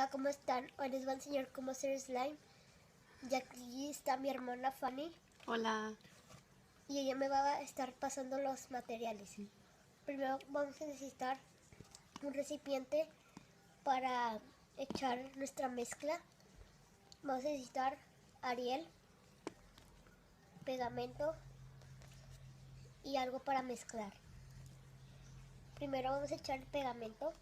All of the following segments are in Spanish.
Hola, ¿cómo están? Hoy les voy a enseñar cómo hacer slime. Y aquí está mi hermana Fanny. Hola. Y ella me va a estar pasando los materiales. Primero vamos a necesitar un recipiente para echar nuestra mezcla. Vamos a necesitar Ariel, pegamento y algo para mezclar. Primero vamos a echar el pegamento,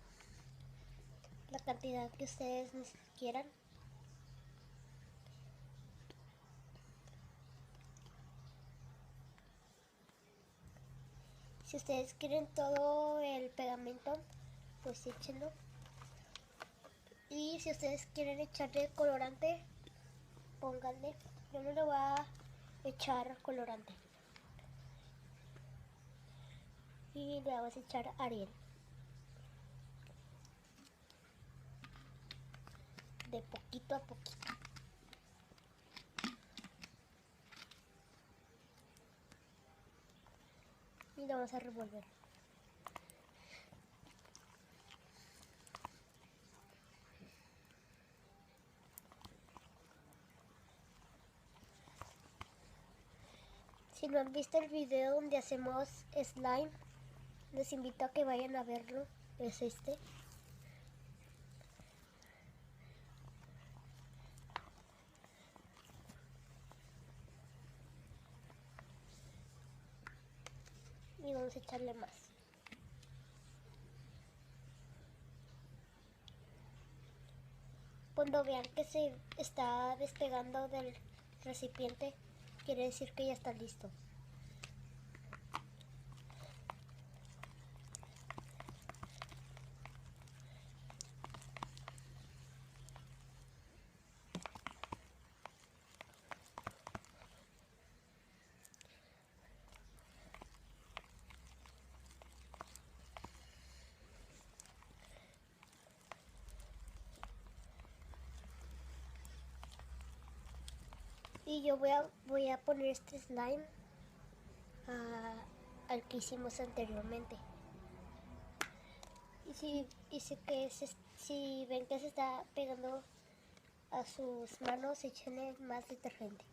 la cantidad que ustedes quieran. Si ustedes quieren todo el pegamento, pues échenlo. Y si ustedes quieren echarle colorante, pónganle. Yo no le voy a echar colorante. Y le vamos a echar Ariel. De poquito a poquito. Y lo vamos a revolver. Si no han visto el video donde hacemos slime, les invito a que vayan a verlo. Es este. Y vamos a echarle más. Cuando vean que se está despegando del recipiente, quiere decir que ya está listo. Y yo voy a poner este slime al que hicimos anteriormente. Si ven que se está pegando a sus manos, échenle más detergente.